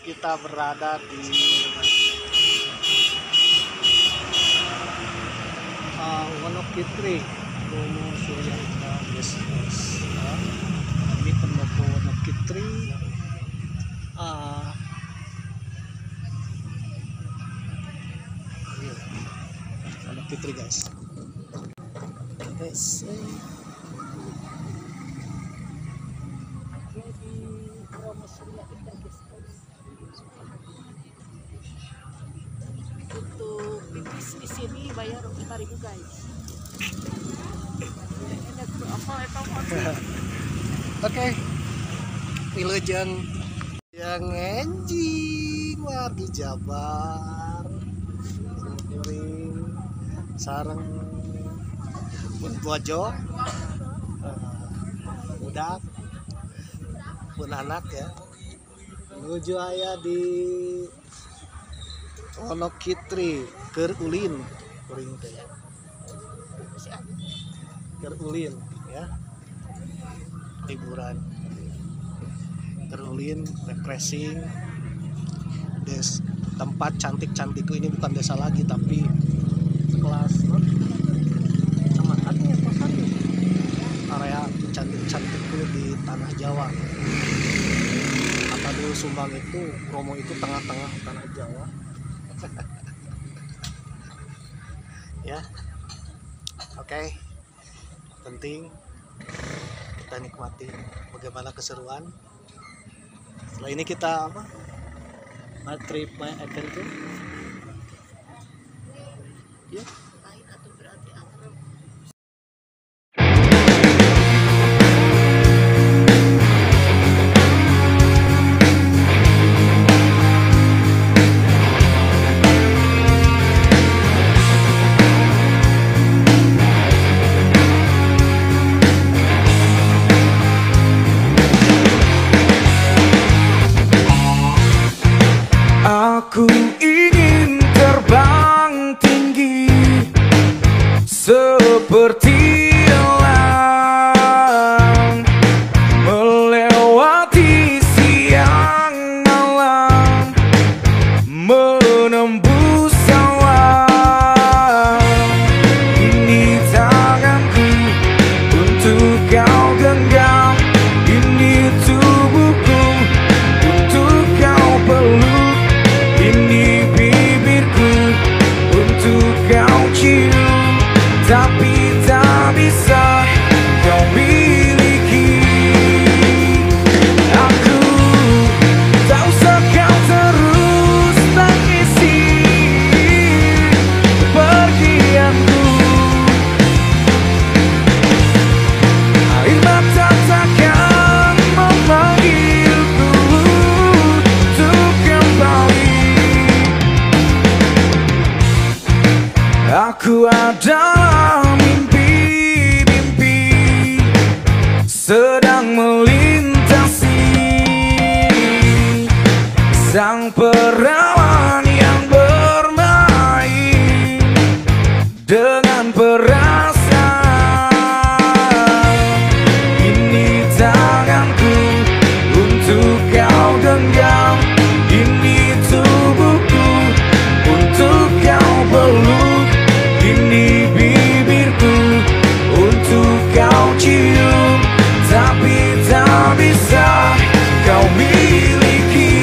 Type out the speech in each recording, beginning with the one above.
kita berada di Wonokitri, Gunung Suryanta guys. Ini pendopo Wonokitri. Wonokitri guys. Yes. Untuk pipis di sini bayar 5.000 guys. Enak tuh apa itu? Oke. Wilujeng yang enjing wargi Jabar. Miring sareng pun bojo. Budak pun anak ya. Menuju aya di Wonokitri keur ulin kuring teh ya. Keur ulin ya. Liburan. Keur ulin refreshing. Des tempat cantik-cantikku ini bukan desa lagi tapi kelas kecamatannya kosan. Area cantik-cantikku di tanah Jawa. Kata dulu Sumbang itu, Bromo itu tengah-tengah tanah Jawa. Ya, oke. Penting kita nikmati bagaimana keseruan. Setelah ini kita apa? My trip, my adventure. Ya. Aku ingin terbang tinggi seperti elang, melewati siang malam, menembus awan. Ini tanganku untuk kau genggam, ini tubuhku untuk kau peluk. Ini bibirku untuk kau cium, tapi tak bisa kau miliki. Aku tak usah kau terus tangisi kepergianku. Air mata takkan memanggilku untuk kembali. Aku adalah mimpi-mimpi sedang melintasi sang perawan yang bermain dengan perasaan. Ini tanganku untuk kau genggam, ini tubuhku untuk kau peluk. Ini bibirku untuk kau cium, tapi tak bisa kau miliki.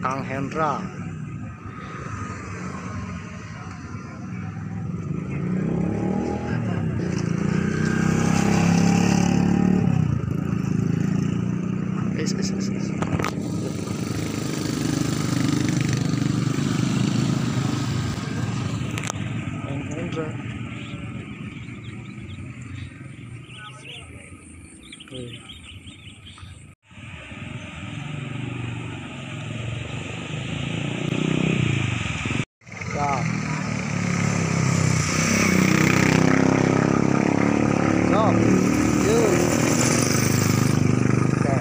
Kang Hendra. Kang Hendra. Tuh. Ya. Go. You. Oke.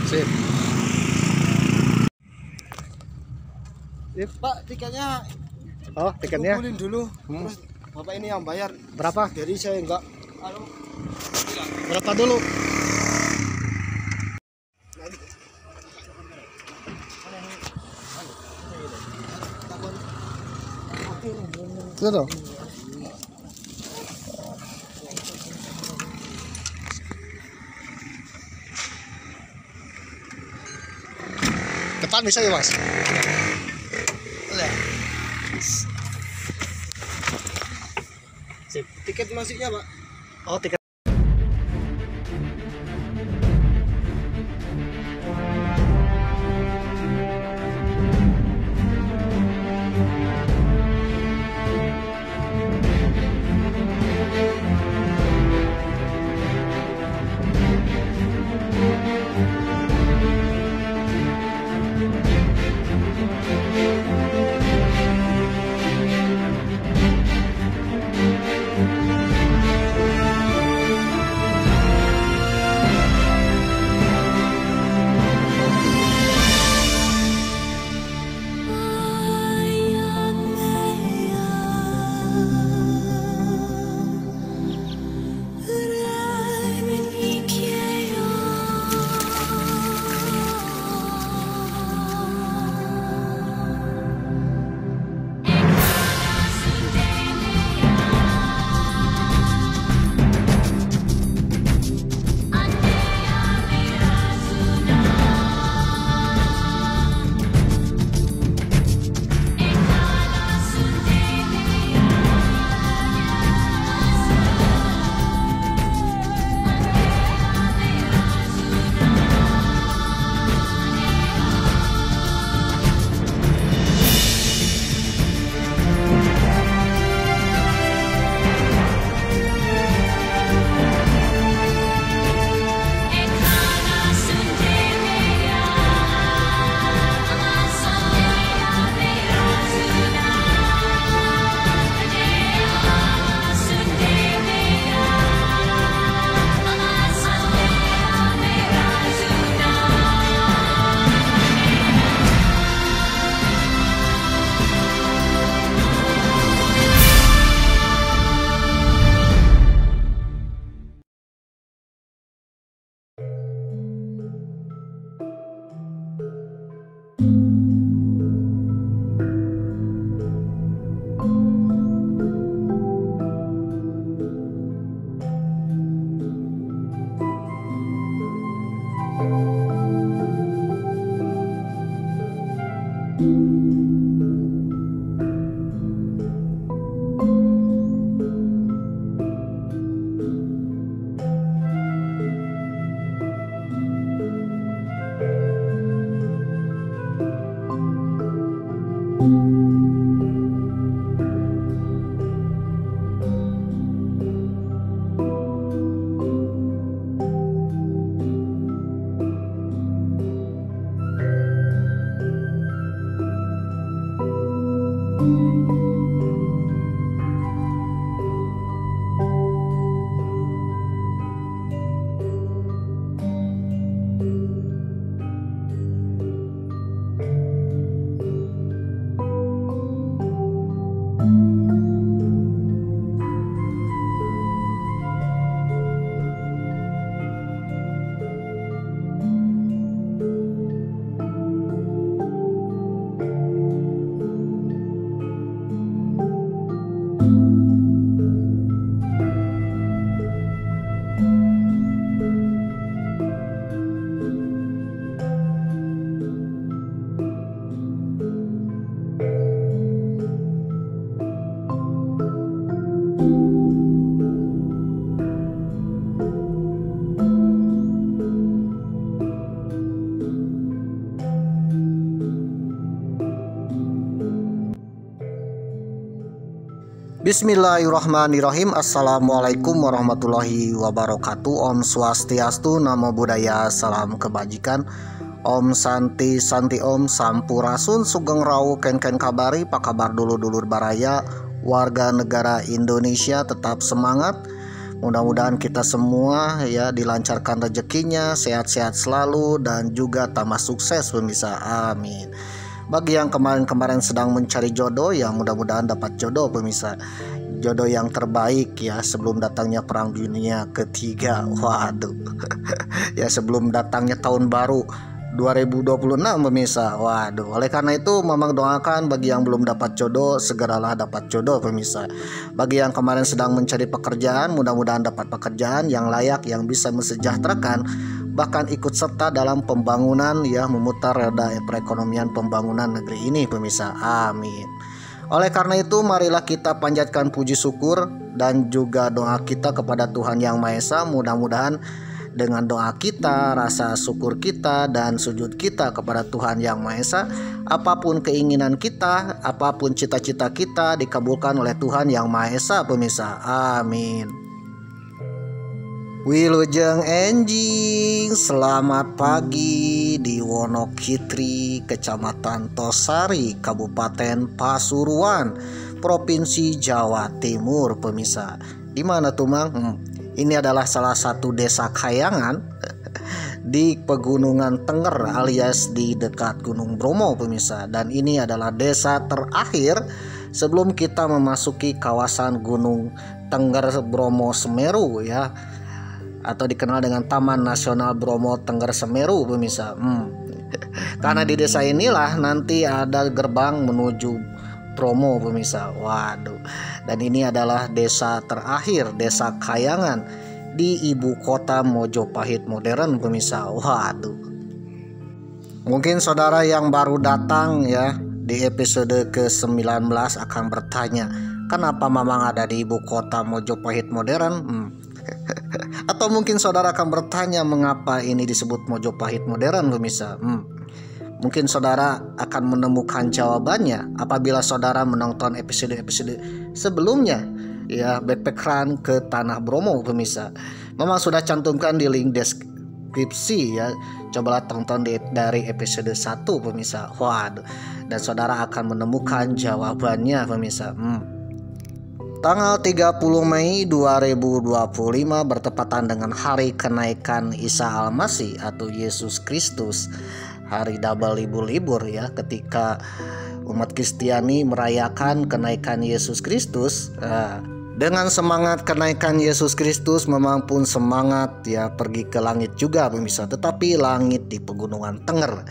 Sip. Pak, tiketnya Oh, tiketnya kumpulin dulu. Hmm. Terus Bapak ini yang bayar. berapa? Jadi saya enggak. Halo. Berapa dulu? Itu tuh. Depan bisa ya, Mas? Sip. Tiket masuknya, Pak. Oh, tiket. Bismillahirrahmanirrahim. Assalamualaikum warahmatullahi wabarakatuh. Om Swastiastu, Namo Buddhaya, salam kebajikan. Om Santi Santi Om Sampurasun, Sugeng Rawu Ken kabari, pak kabar dulur baraya, warga negara Indonesia tetap semangat. Mudah-mudahan kita semua ya dilancarkan rezekinya, sehat-sehat selalu dan juga tambah sukses pemirsa. Amin. Bagi yang kemarin-kemarin sedang mencari jodoh, ya mudah-mudahan dapat jodoh pemirsa. Jodoh yang terbaik ya sebelum datangnya perang dunia ketiga. Waduh. Ya sebelum datangnya tahun baru 2026 pemirsa. Waduh. Oleh karena itu Mamang doakan bagi yang belum dapat jodoh segeralah dapat jodoh pemirsa. Bagi yang kemarin sedang mencari pekerjaan, mudah-mudahan dapat pekerjaan yang layak, yang bisa mensejahterakan, bahkan ikut serta dalam pembangunan ya, memutar roda perekonomian pembangunan negeri ini pemirsa. Amin. Oleh karena itu marilah kita panjatkan puji syukur dan juga doa kita kepada Tuhan Yang Maha Esa. Mudah-mudahan dengan doa kita, rasa syukur kita dan sujud kita kepada Tuhan Yang Maha Esa, apapun keinginan kita, apapun cita-cita kita dikabulkan oleh Tuhan Yang Maha Esa pemirsa. Amin. Wilujeng enjing, selamat pagi di Wonokitri, Kecamatan Tosari, Kabupaten Pasuruan, Provinsi Jawa Timur pemirsa. Di mana tuh Mang? Ini adalah salah satu desa kayangan di Pegunungan Tengger alias di dekat Gunung Bromo pemirsa. Dan ini adalah desa terakhir sebelum kita memasuki kawasan Gunung Tengger Bromo Semeru ya, atau dikenal dengan Taman Nasional Bromo Tengger Semeru pemirsa. Karena di desa inilah nanti ada gerbang menuju Bromo pemirsa. Waduh. Dan ini adalah desa terakhir, desa kayangan di ibu kota Mojopahit modern pemirsa. Waduh. Mungkin saudara yang baru datang ya di episode ke-19 akan bertanya, kenapa Mamang ada di ibu kota Mojopahit modern? Atau mungkin saudara akan bertanya mengapa ini disebut Mojopahit modern pemirsa. Mungkin saudara akan menemukan jawabannya apabila saudara menonton episode-episode sebelumnya ya, backpackeran ke Tanah Bromo pemirsa. Memang sudah cantumkan di link deskripsi ya. Cobalah tonton dari episode 1 pemirsa. Waduh. Dan saudara akan menemukan jawabannya pemirsa. Tanggal 30 Mei 2025 bertepatan dengan hari kenaikan Isa Al-Masih atau Yesus Kristus. Hari double libur ya, ketika umat Kristiani merayakan kenaikan Yesus Kristus. Dengan semangat kenaikan Yesus Kristus memang pun semangat ya pergi ke langit juga pemirsa. Tetapi langit di Pegunungan Tengger,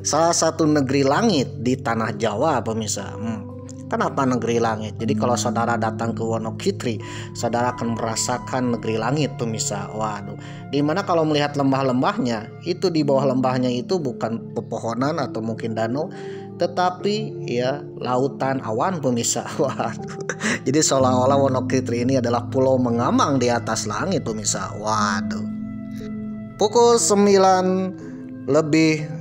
salah satu negeri langit di tanah Jawa pemirsa. Kenapa negeri langit? Jadi kalau saudara datang ke Wonokitri, saudara akan merasakan negeri langit pemirsa. Waduh. Dimana kalau melihat lembah-lembahnya, itu di bawah lembahnya itu bukan pepohonan atau mungkin danau, tetapi ya lautan awan pemirsa. Waduh. Jadi seolah-olah Wonokitri ini adalah pulau mengamang di atas langit pemirsa. Waduh. Pukul 9 lebih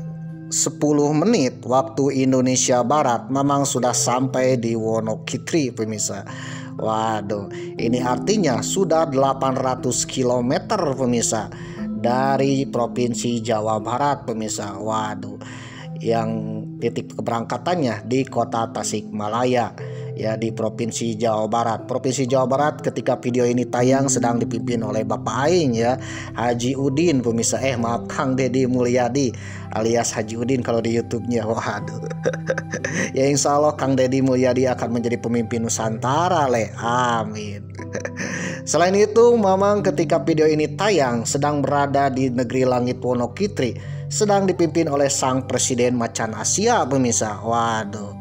10 menit waktu Indonesia Barat memang sudah sampai di Wonokitri pemirsa. Waduh, ini artinya sudah 800 km pemirsa dari Provinsi Jawa Barat pemirsa. Waduh, yang titik keberangkatannya di kota Tasikmalaya ya, di Provinsi Jawa Barat. Provinsi Jawa Barat ketika video ini tayang sedang dipimpin oleh Bapak Aing ya, Haji Udin pemirsa. Maaf, Kang Deddy Mulyadi alias Haji Udin kalau di YouTube-nya. Waduh. Ya insya Allah Kang Deddy Mulyadi akan menjadi pemimpin Nusantara le. Amin. Selain itu Mamang ketika video ini tayang sedang berada di negeri langit Wonokitri, sedang dipimpin oleh sang Presiden Macan Asia pemirsa. Waduh.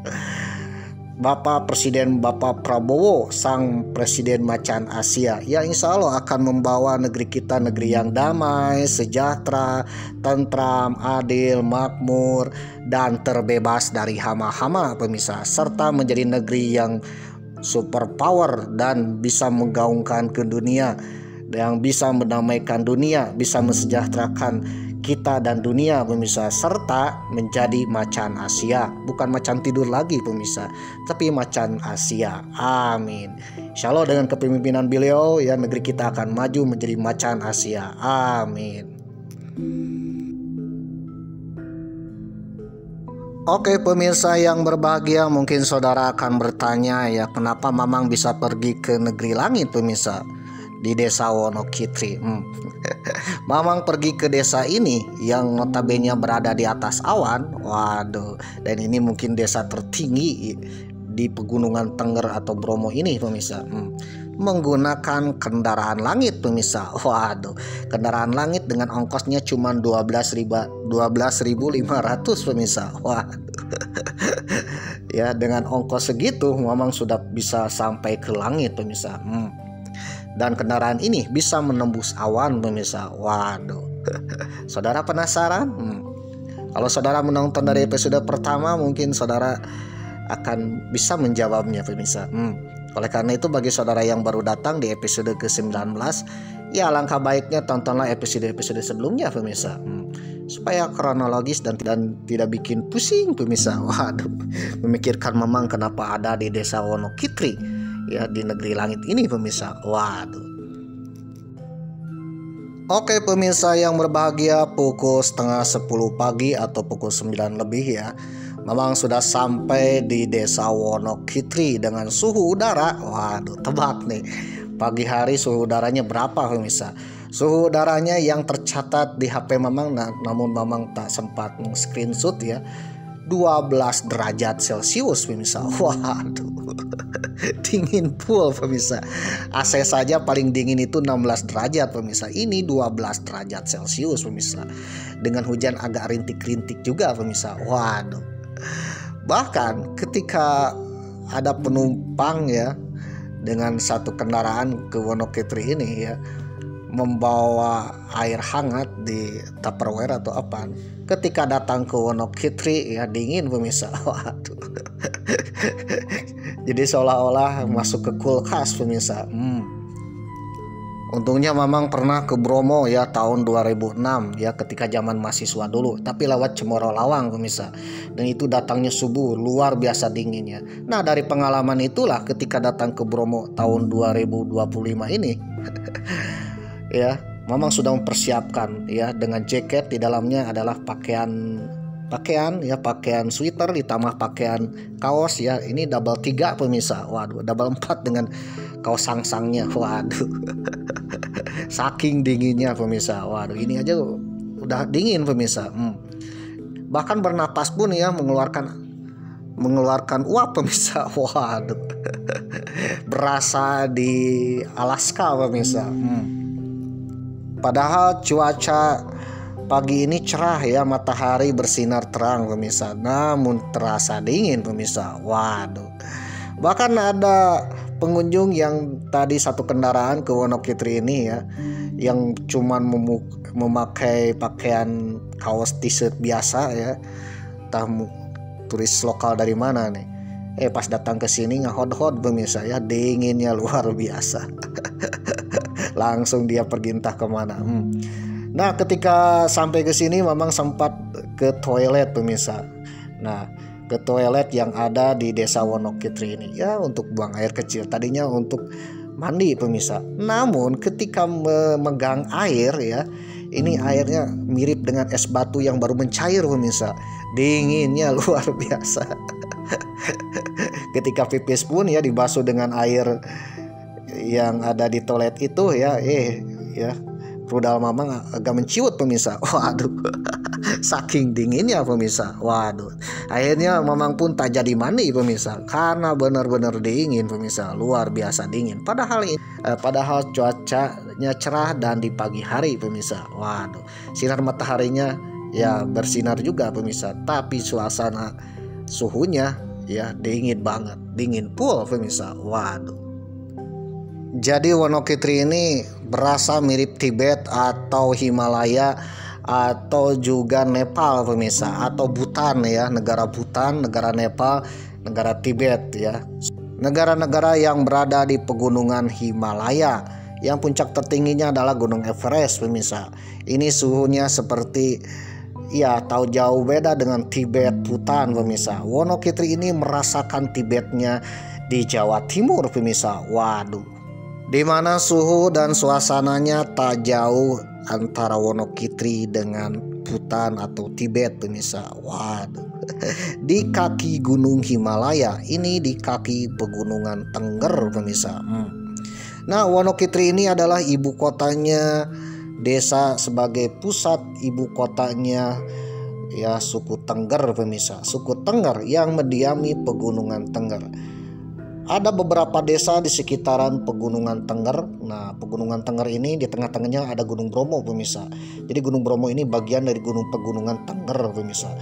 Bapak Presiden Bapak Prabowo, sang Presiden Macan Asia, ya insya Allah akan membawa negeri kita negeri yang damai, sejahtera, tentram, adil, makmur, dan terbebas dari hama-hama pemirsa, serta menjadi negeri yang super power dan bisa menggaungkan ke dunia, yang bisa mendamaikan dunia, bisa mensejahterakan kita dan dunia pemirsa, serta menjadi macan Asia. Bukan macan tidur lagi pemirsa, tapi macan Asia. Amin. Insya Allah dengan kepemimpinan beliau ya, negeri kita akan maju menjadi macan Asia. Amin. Oke pemirsa yang berbahagia, mungkin saudara akan bertanya ya, kenapa Mamang bisa pergi ke negeri langit pemirsa, di desa Wonokitri. Mamang pergi ke desa ini yang notabene berada di atas awan. Waduh, dan ini mungkin desa tertinggi di pegunungan Tengger atau Bromo ini pemirsa. Menggunakan kendaraan langit pemirsa. Waduh, kendaraan langit dengan ongkosnya cuma 12.500 pemirsa. Waduh. Ya, dengan ongkos segitu Mamang sudah bisa sampai ke langit pemirsa. Dan kendaraan ini bisa menembus awan pemirsa. Waduh. Saudara penasaran? Kalau saudara menonton dari episode pertama, mungkin saudara akan bisa menjawabnya pemirsa. Oleh karena itu, bagi saudara yang baru datang di episode ke-19, ya alangkah baiknya tontonlah episode-episode sebelumnya pemirsa, supaya kronologis dan tidak bikin pusing pemirsa. Waduh, memikirkan Mamang kenapa ada di desa Wonokitri ya, di negeri langit ini pemirsa. Waduh. Oke pemirsa yang berbahagia, pukul setengah 10 pagi atau pukul 9 lebih ya, Mamang sudah sampai di desa Wonokitri dengan suhu udara. Waduh, tebak nih, pagi hari suhu udaranya berapa pemirsa? Suhu udaranya yang tercatat di HP Mamang, namun Mamang tak sempat screenshot ya, 12 derajat Celcius pemirsa. Waduh, dingin full pemirsa. AC saja paling dingin itu 16 derajat pemirsa. Ini 12 derajat Celcius pemirsa, dengan hujan agak rintik-rintik juga pemirsa. Waduh. Bahkan ketika ada penumpang ya dengan satu kendaraan ke Wonokitri ini ya, membawa air hangat di Tupperware atau apa, ketika datang ke Wonokitri ya dingin pemirsa. Waduh. Jadi seolah-olah masuk ke kulkas pemirsa. Untungnya Mamang pernah ke Bromo ya tahun 2006 ya, ketika zaman mahasiswa dulu, tapi lewat Cemoro Lawang pemirsa, dan itu datangnya subuh, luar biasa dinginnya. Nah, dari pengalaman itulah ketika datang ke Bromo tahun 2025 ini ya, Mamang sudah mempersiapkan ya, dengan jaket, di dalamnya adalah pakaian sweater ditambah pakaian kaos ya, ini double 3 pemirsa. Waduh, double 4 dengan kaos sangsangnya. Waduh. Saking dinginnya pemirsa. Waduh, ini aja udah dingin pemirsa. Bahkan bernapas pun ya mengeluarkan uap pemirsa. Waduh. Berasa di Alaska pemirsa. Padahal cuaca pagi ini cerah ya, matahari bersinar terang pemirsa, namun terasa dingin pemirsa. Waduh. Bahkan ada pengunjung yang tadi satu kendaraan ke Wonokitri ini ya, yang cuman memakai pakaian kaos t-shirt biasa ya, entah turis lokal dari mana nih. Pas datang ke sini ngehot-hot pemirsa ya, dinginnya luar biasa. Langsung dia pergi entah kemana. Nah, ketika sampai ke sini Mamang sempat ke toilet pemirsa. Nah, ke toilet yang ada di desa Wonokitri ini ya, untuk buang air kecil, tadinya untuk mandi pemirsa. Namun ketika memegang air ya, ini airnya mirip dengan es batu yang baru mencair pemirsa. Dinginnya luar biasa. Ketika pipis pun ya dibasuh dengan air yang ada di toilet itu ya, ya rudal Mamang agak menciut pemirsa. Waduh. Saking dinginnya pemirsa. Waduh. Akhirnya Mamang pun tak jadi mandi pemirsa, karena benar-benar dingin pemirsa, luar biasa dingin. Padahal cuacanya cerah dan di pagi hari pemirsa. Waduh. Sinar mataharinya ya bersinar juga pemirsa, tapi suasana suhunya ya dingin banget, dingin full pemirsa. Waduh. Jadi Wonokitri ini berasa mirip Tibet atau Himalaya atau juga Nepal pemirsa, atau Bhutan ya, negara Bhutan, negara Nepal, negara Tibet ya. Negara-negara yang berada di pegunungan Himalaya Yang puncak tertingginya adalah Gunung Everest pemirsa. Ini suhunya seperti ya tahu jauh beda dengan Tibet, Bhutan pemirsa. Wonokitri ini merasakan Tibetnya di Jawa Timur pemirsa. Waduh, di mana suhu dan suasananya tak jauh antara Wonokitri dengan Bhutan atau Tibet pemirsa. Waduh, di kaki Gunung Himalaya, ini di kaki Pegunungan Tengger pemirsa. Nah, Wonokitri ini adalah ibu kotanya desa sebagai pusat ibu kotanya ya suku Tengger pemirsa. Suku Tengger yang mendiami Pegunungan Tengger. Ada beberapa desa di sekitaran Pegunungan Tengger. Nah, Pegunungan Tengger ini di tengah-tengahnya ada Gunung Bromo pemirsa. Jadi Gunung Bromo ini bagian dari Pegunungan Tengger pemirsa.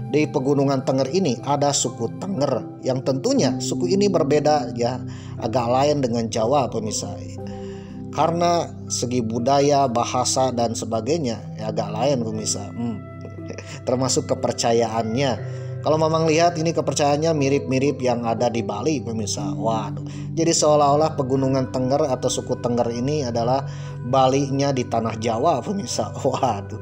Di Pegunungan Tengger ini ada suku Tengger yang tentunya suku ini berbeda ya, agak lain dengan Jawa pemirsa. Karena segi budaya, bahasa dan sebagainya ya agak lain pemirsa. Termasuk kepercayaannya. Kalau Mamang lihat ini kepercayaannya mirip-mirip yang ada di Bali pemirsa. Waduh. Jadi seolah-olah Pegunungan Tengger atau suku Tengger ini adalah Balinya di tanah Jawa pemirsa. Waduh.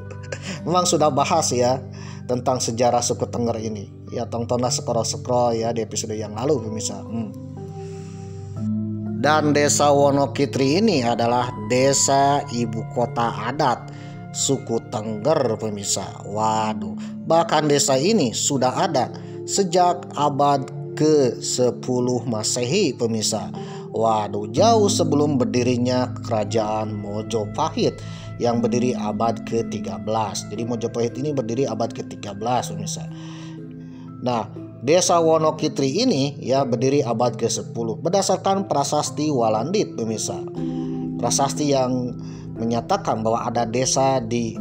Memang sudah bahas ya tentang sejarah suku Tengger ini. Ya tontonlah scroll ya di episode yang lalu pemirsa. Dan desa Wonokitri ini adalah desa ibu kota adat suku Tengger pemirsa. Waduh, bahkan desa ini sudah ada sejak abad ke-10 Masehi pemirsa. Waduh, jauh sebelum berdirinya kerajaan Mojopahit yang berdiri abad ke-13. Jadi Mojopahit ini berdiri abad ke-13 pemirsa. Nah, desa Wonokitri ini ya berdiri abad ke-10 berdasarkan prasasti Walandit pemirsa. Prasasti yang menyatakan bahwa ada desa di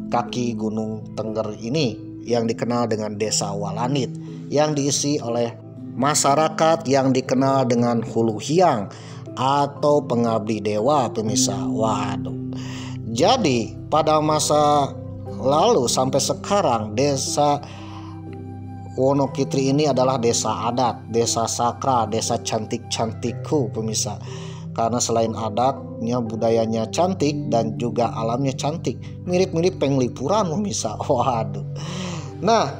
kaki Gunung Tengger ini yang dikenal dengan desa Walandit, yang diisi oleh masyarakat yang dikenal dengan Hulu Hiang atau pengabdi dewa pemirsa. Waduh. Jadi pada masa lalu sampai sekarang desa Wonokitri ini adalah desa adat, desa sakra, desa cantik-cantikku pemirsa. Karena selain adatnya, budayanya cantik dan juga alamnya cantik, mirip-mirip Penglipuran pemirsa. Waduh. Nah,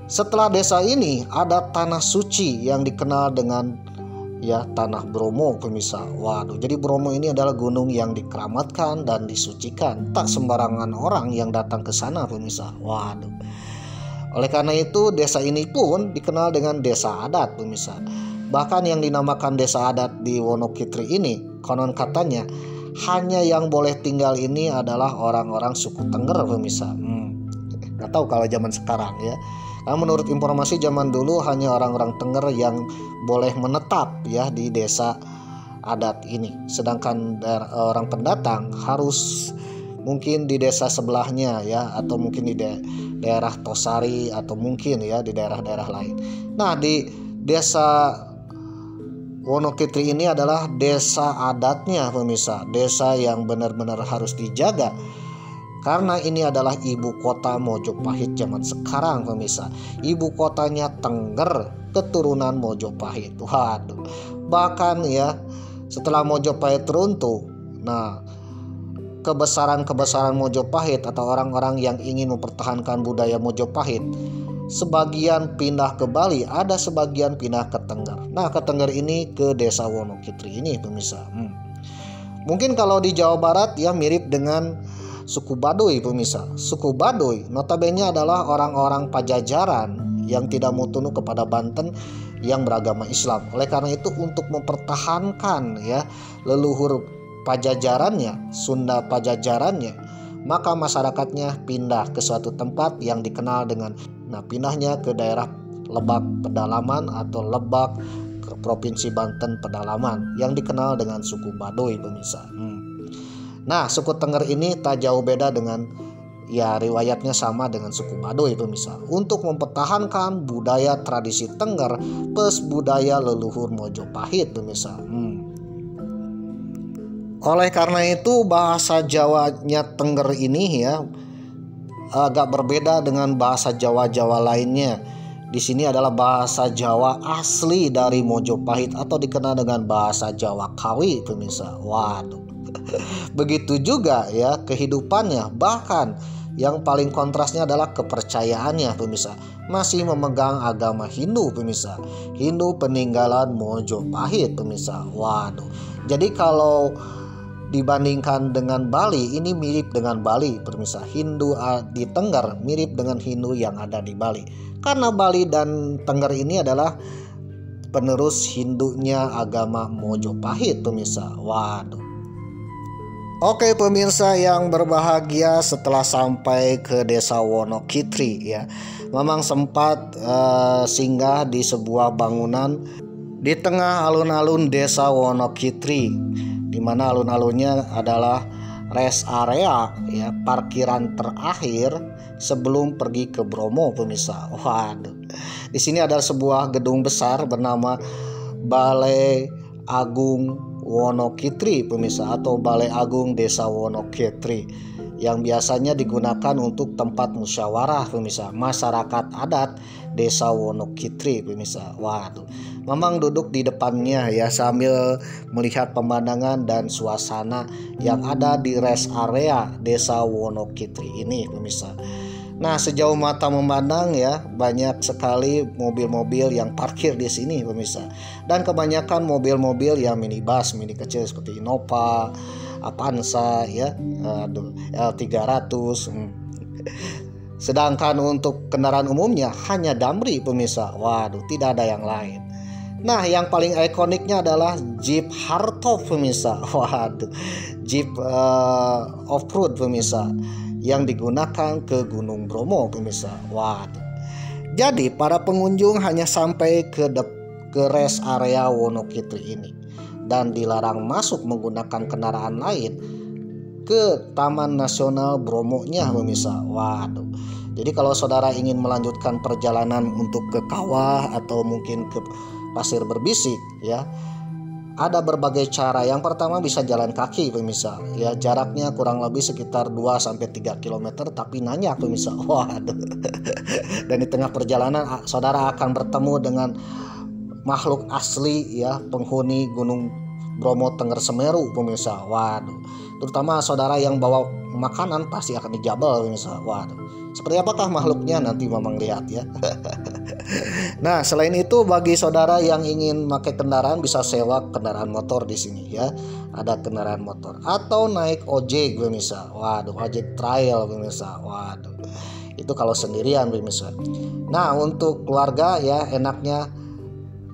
setelah desa ini ada tanah suci yang dikenal dengan ya tanah Bromo pemirsa. Waduh, jadi Bromo ini adalah gunung yang dikeramatkan dan disucikan. Tak sembarangan orang yang datang ke sana pemirsa. Waduh. Oleh karena itu desa ini pun dikenal dengan desa adat pemirsa. Bahkan yang dinamakan desa adat di Wonokitri ini konon katanya hanya yang boleh tinggal ini adalah orang-orang suku Tengger pemirsa. Nggak tahu kalau zaman sekarang ya. Nah, menurut informasi zaman dulu hanya orang-orang Tengger yang boleh menetap ya di desa adat ini. Sedangkan orang pendatang harus mungkin di desa sebelahnya ya, atau mungkin di daerah Tosari atau mungkin ya di daerah-daerah lain. Nah, di desa Wonokitri ini adalah desa adatnya pemirsa, desa yang benar-benar harus dijaga. Karena ini adalah ibu kota Mojopahit zaman sekarang pemirsa. Ibu kotanya Tengger, keturunan Mojopahit. Waduh. Bahkan ya setelah Mojopahit runtuh, nah kebesaran Mojopahit atau orang-orang yang ingin mempertahankan budaya Mojopahit, sebagian pindah ke Bali, ada sebagian pindah ke Tengger. Nah, ke Tengger ini ke desa Wonokitri ini pemirsa. Mungkin kalau di Jawa Barat ya mirip dengan suku Baduy pemirsa. Suku Baduy notabene adalah orang-orang Pajajaran yang tidak mau tunduk kepada Banten yang beragama Islam. Oleh karena itu untuk mempertahankan ya leluhur Pajajarannya, Sunda Pajajarannya, maka masyarakatnya pindah ke suatu tempat yang dikenal dengan pindahnya ke daerah Lebak Pedalaman atau Lebak ke Provinsi Banten Pedalaman yang dikenal dengan suku Baduy pemirsa. Nah, suku Tengger ini tak jauh beda dengan ya riwayatnya sama dengan suku Baduy pemirsa. Untuk mempertahankan budaya tradisi Tengger plus budaya leluhur Mojopahit pemirsa. Oleh karena itu bahasa Jawanya Tengger ini ya agak berbeda dengan bahasa Jawa-Jawa lainnya. Di sini adalah bahasa Jawa asli dari Mojopahit atau dikenal dengan bahasa Jawa Kawi pemirsa. Waduh. Begitu juga ya kehidupannya, bahkan yang paling kontrasnya adalah kepercayaannya pemirsa. Masih memegang agama Hindu pemirsa. Hindu peninggalan Mojopahit pemirsa. Waduh. Jadi kalau dibandingkan dengan Bali, ini mirip dengan Bali pemirsa. Hindu di Tengger mirip dengan Hindu yang ada di Bali. Karena Bali dan Tengger ini adalah penerus Hindunya agama Mojopahit pemirsa. Waduh. Oke pemirsa yang berbahagia, setelah sampai ke desa Wonokitri ya, memang sempat singgah di sebuah bangunan di tengah alun-alun desa Wonokitri, di mana alun-alunnya adalah rest area ya, parkiran terakhir sebelum pergi ke Bromo pemirsa. Waduh. Di sini ada sebuah gedung besar bernama Balai Agung Wonokitri pemirsa, atau Balai Agung Desa Wonokitri, yang biasanya digunakan untuk tempat musyawarah pemirsa masyarakat adat Desa Wonokitri pemirsa. Waduh, memang duduk di depannya ya sambil melihat pemandangan dan suasana yang ada di rest area Desa Wonokitri ini pemirsa. Nah, sejauh mata memandang ya, banyak sekali mobil-mobil yang parkir di sini pemirsa. Dan kebanyakan mobil-mobil yang minibus, mini kecil seperti Innova, Avanza ya, L300. Sedangkan untuk kendaraan umumnya hanya Damri pemirsa. Waduh, tidak ada yang lain. Nah, yang paling ikoniknya adalah Jeep Hardtop pemirsa. Waduh, Jeep off-road pemirsa, yang digunakan ke Gunung Bromo pemirsa. Waduh. Jadi para pengunjung hanya sampai ke rest area Wonokitri ini dan dilarang masuk menggunakan kendaraan lain ke Taman Nasional Bromo-nya pemirsa. Waduh. Jadi kalau saudara ingin melanjutkan perjalanan untuk ke kawah atau mungkin ke Pasir Berbisik ya, ada berbagai cara. Yang pertama bisa jalan kaki pemirsa. Ya, jaraknya kurang lebih sekitar 2-3 km tapi nanjak pemirsa. Waduh. Dan di tengah perjalanan saudara akan bertemu dengan makhluk asli ya, penghuni Gunung Bromo Tengger Semeru pemirsa. Waduh. Terutama saudara yang bawa makanan pasti akan dijabel pemirsa. Waduh. Seperti apakah makhluknya nanti memang lihat ya. Nah, selain itu bagi saudara yang ingin pakai kendaraan bisa sewa kendaraan motor di sini ya. Ada kendaraan motor atau naik ojek pemirsa. Waduh, ojek trail pemirsa. Waduh. Itu kalau sendirian pemirsa. Nah, untuk keluarga ya enaknya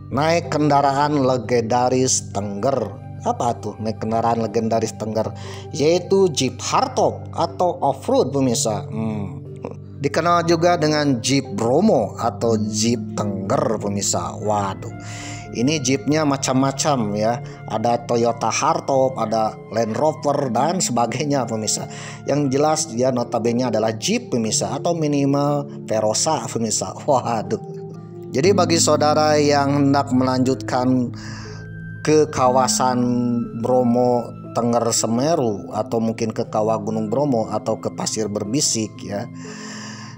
naik kendaraan legendaris Tengger. Apa tuh naik kendaraan legendaris Tengger? Yaitu Jeep Hardtop atau off-road pemirsa. Dikenal juga dengan Jeep Bromo atau Jeep Tengger pemirsa. Waduh, ini jeepnya macam-macam ya. Ada Toyota Hardtop, ada Land Rover dan sebagainya pemirsa. Yang jelas dia notabene adalah Jeep pemirsa, atau minimal Verosa pemirsa. Waduh. Jadi bagi saudara yang hendak melanjutkan ke kawasan Bromo Tengger Semeru atau mungkin ke kawah Gunung Bromo atau ke Pasir Berbisik ya,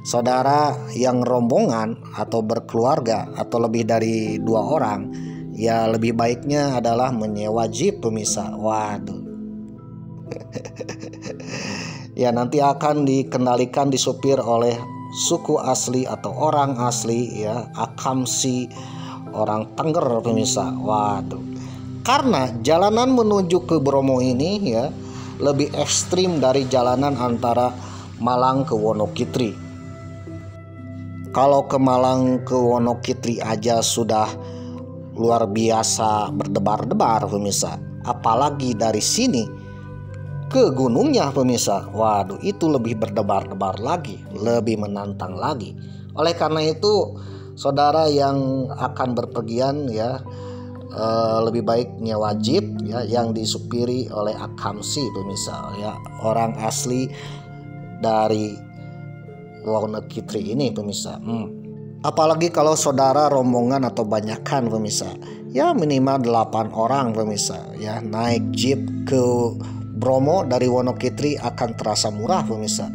saudara yang rombongan atau berkeluarga atau lebih dari 2 orang ya, lebih baiknya adalah menyewa jeep pemirsa. Waduh. Ya, nanti akan dikendalikan, disupir oleh suku asli atau orang asli ya, Akamsi, orang Tengger pemirsa. Waduh. Karena jalanan menuju ke Bromo ini ya lebih ekstrim dari jalanan antara Malang ke Wonokitri. Kalau ke Malang ke Wonokitri aja sudah luar biasa berdebar-debar pemirsa, apalagi dari sini ke gunungnya pemirsa. Waduh, itu lebih berdebar-debar lagi, lebih menantang lagi. Oleh karena itu saudara yang akan berpergian ya, lebih baik nyewa jeep ya, yang disupiri oleh Akamsi pemirsa ya, orang asli dari Wonokitri ini pemirsa. Apalagi kalau saudara rombongan atau banyakan pemirsa, ya minimal 8 orang pemirsa ya, naik jeep ke Bromo dari Wonokitri akan terasa murah pemirsa,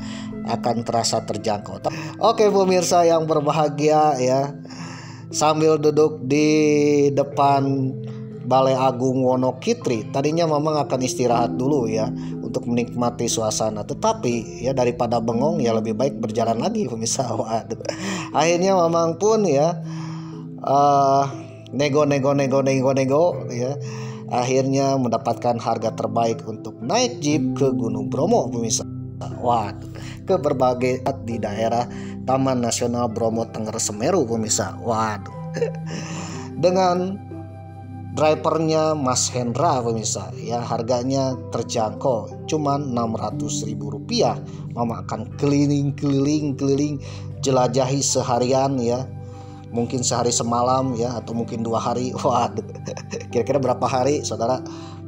akan terasa terjangkau. Oke pemirsa yang berbahagia ya, sambil duduk di depan Balai Agung Wonokitri. Tadinya Mamang akan istirahat dulu ya untuk menikmati suasana, tetapi ya daripada bengong ya lebih baik berjalan lagi pemirsa. Waduh. Akhirnya Mamang pun ya nego ya. Akhirnya mendapatkan harga terbaik untuk naik jeep ke Gunung Bromo pemirsa. Waduh, ke berbagai di daerah Taman Nasional Bromo Tengger Semeru pemirsa. Waduh. Dengan drivernya Mas Hendra pemirsa ya, harganya terjangkau cuman Rp600.000. Mama akan keliling jelajahi seharian ya, mungkin sehari semalam ya, atau mungkin 2 hari. Waduh, kira-kira berapa hari saudara?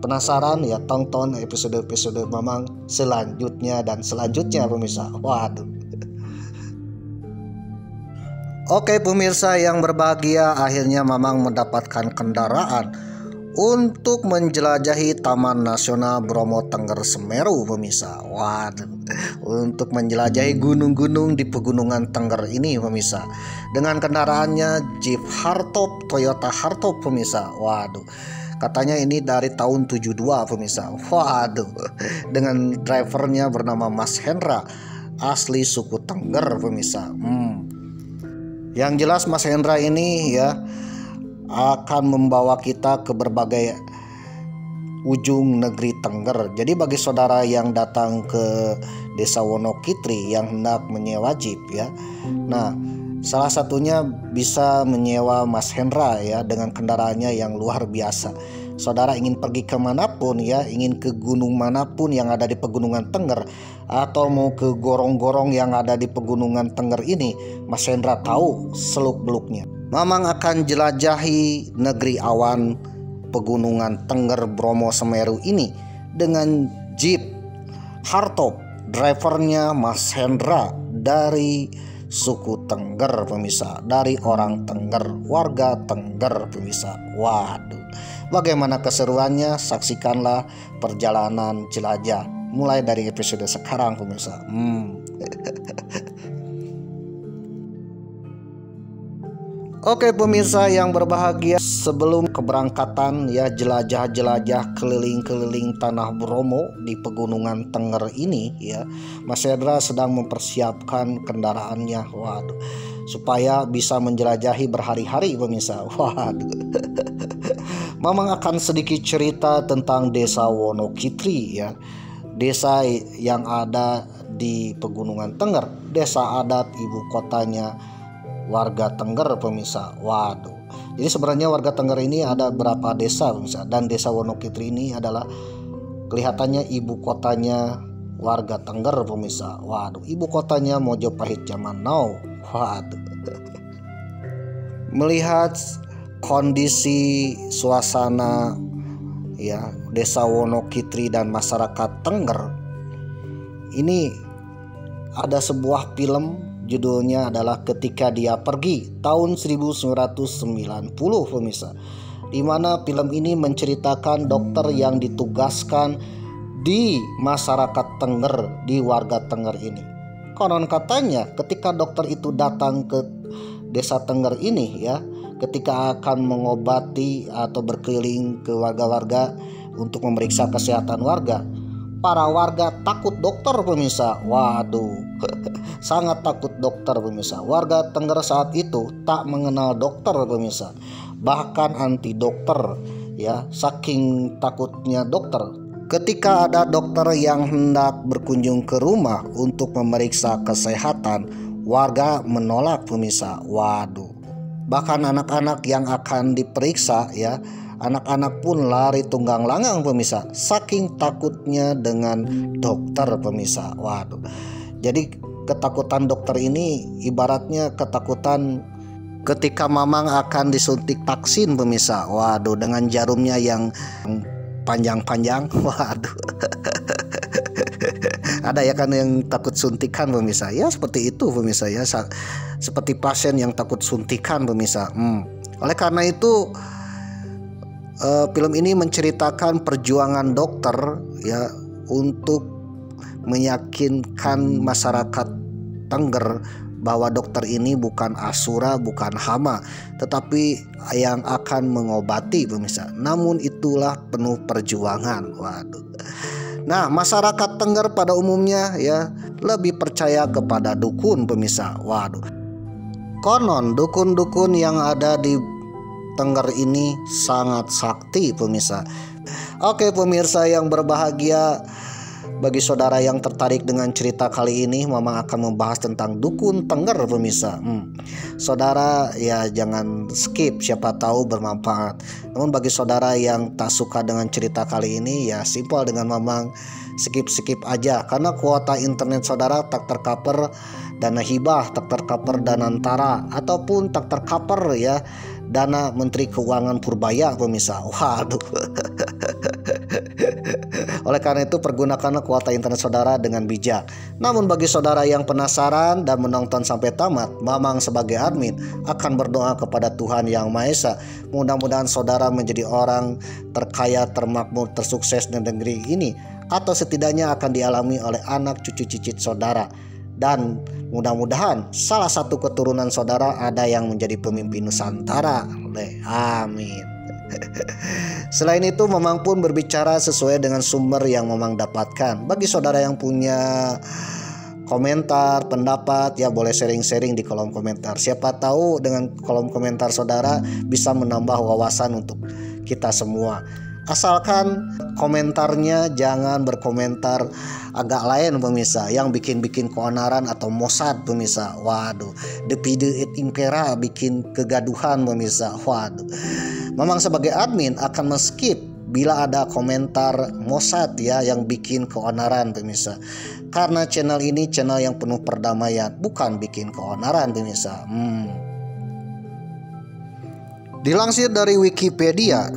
Penasaran ya? Tonton episode-episode Mamang selanjutnya dan selanjutnya pemirsa. Waduh. Oke pemirsa yang berbahagia, akhirnya Mamang mendapatkan kendaraan untuk menjelajahi Taman Nasional Bromo Tengger Semeru pemirsa. Waduh, untuk menjelajahi gunung-gunung di pegunungan Tengger ini pemirsa, dengan kendaraannya Jeep Hardtop, Toyota Hardtop pemirsa. Waduh, katanya ini dari tahun 72 pemirsa. Waduh, dengan drivernya bernama Mas Hendra, asli suku Tengger pemirsa. Yang jelas Mas Hendra ini ya akan membawa kita ke berbagai ujung negeri Tengger. Jadi bagi saudara yang datang ke Desa Wonokitri yang hendak menyewa jeep ya, nah salah satunya bisa menyewa Mas Hendra ya, dengan kendaraannya yang luar biasa. Saudara ingin pergi kemanapun ya, ingin ke gunung manapun yang ada di pegunungan Tengger, atau mau ke gorong-gorong yang ada di pegunungan Tengger ini, Mas Hendra tahu seluk-beluknya. Mamang akan jelajahi negeri awan pegunungan Tengger Bromo Semeru ini dengan Jeep Hardtop, drivernya Mas Hendra dari suku Tengger pemirsa, dari orang Tengger, warga Tengger pemirsa. Waduh, bagaimana keseruannya? Saksikanlah perjalanan jelajah mulai dari episode sekarang pemirsa. Oke pemirsa yang berbahagia, sebelum keberangkatan ya jelajah-jelajah keliling-keliling tanah Bromo di pegunungan Tengger ini ya, Mas Hendra sedang mempersiapkan kendaraannya. Waduh, supaya bisa menjelajahi berhari-hari pemirsa. Waduh. Mamang akan sedikit cerita tentang Desa Wonokitri ya, desa yang ada di pegunungan Tengger, desa adat ibu kotanya warga Tengger pemirsa. Waduh, jadi sebenarnya warga Tengger ini ada berapa desa pemirsa, dan Desa Wonokitri ini adalah kelihatannya ibu kotanya warga Tengger pemirsa. Waduh, ibu kotanya Mojopahit zaman now. Waduh. Melihat kondisi suasana ya Desa Wonokitri dan masyarakat Tengger ini, ada sebuah film judulnya adalah Ketika Dia Pergi tahun 1990 pemirsa, di mana film ini menceritakan dokter yang ditugaskan di masyarakat Tengger, di warga Tengger ini. Konon katanya ketika dokter itu datang ke desa Tengger ini ya, ketika akan mengobati atau berkeliling ke warga-warga untuk memeriksa kesehatan warga, para warga takut dokter pemirsa. Waduh, sangat takut dokter pemirsa. Warga Tengger saat itu tak mengenal dokter pemirsa, bahkan anti dokter ya, saking takutnya dokter. Ketika ada dokter yang hendak berkunjung ke rumah untuk memeriksa kesehatan, warga menolak pemirsa. Waduh, bahkan anak-anak yang akan diperiksa ya, anak-anak pun lari tunggang langgang pemirsa, saking takutnya dengan dokter pemirsa. Waduh, jadi ketakutan dokter ini ibaratnya ketakutan ketika Mamang akan disuntik vaksin pemirsa. Waduh, dengan jarumnya yang panjang-panjang. Waduh. Ada ya kan yang takut suntikan pemirsa. Ya seperti itu pemirsa ya, seperti pasien yang takut suntikan pemirsa. Oleh karena itu film ini menceritakan perjuangan dokter ya untuk meyakinkan masyarakat Tengger bahwa dokter ini bukan asura, bukan hama, tetapi yang akan mengobati pemirsa. Namun itulah penuh perjuangan. Waduh. Nah, masyarakat Tengger pada umumnya ya lebih percaya kepada dukun pemirsa. Waduh. Konon dukun-dukun yang ada di Tengger ini sangat sakti pemirsa. Oke pemirsa yang berbahagia, bagi saudara yang tertarik dengan cerita kali ini, Mamang akan membahas tentang dukun Tengger pemirsa. Saudara ya jangan skip, siapa tahu bermanfaat. Namun bagi saudara yang tak suka dengan cerita kali ini, ya simpel dengan Mamang skip aja, karena kuota internet saudara tak tercover dana hibah, tak tercover dana antara, ataupun tak tercover ya dana Menteri Keuangan Purbaya pemirsa. Waduh. Oleh karena itu pergunakanlah kuota internet saudara dengan bijak. Namun bagi saudara yang penasaran dan menonton sampai tamat, Mamang sebagai admin akan berdoa kepada Tuhan Yang Maha Esa. Mudah-mudahan saudara menjadi orang terkaya, termakmur, tersukses di negeri ini, atau setidaknya akan dialami oleh anak cucu cicit saudara. Dan mudah-mudahan salah satu keturunan saudara ada yang menjadi pemimpin Nusantara. Amin. Selain itu Mamang pun berbicara sesuai dengan sumber yang Mamang dapatkan. Bagi saudara yang punya komentar, pendapat, ya boleh sharing-sharing di kolom komentar. Siapa tahu dengan kolom komentar saudara bisa menambah wawasan untuk kita semua. Asalkan komentarnya jangan berkomentar agak lain pemirsa, yang bikin-bikin keonaran atau Mossad pemirsa. Waduh, Depide et Impera bikin kegaduhan pemirsa. Waduh. Mamang sebagai admin akan men-skip bila ada komentar Mossad ya yang bikin keonaran pemirsa. Karena channel ini channel yang penuh perdamaian, bukan bikin keonaran pemirsa. Dilansir dari Wikipedia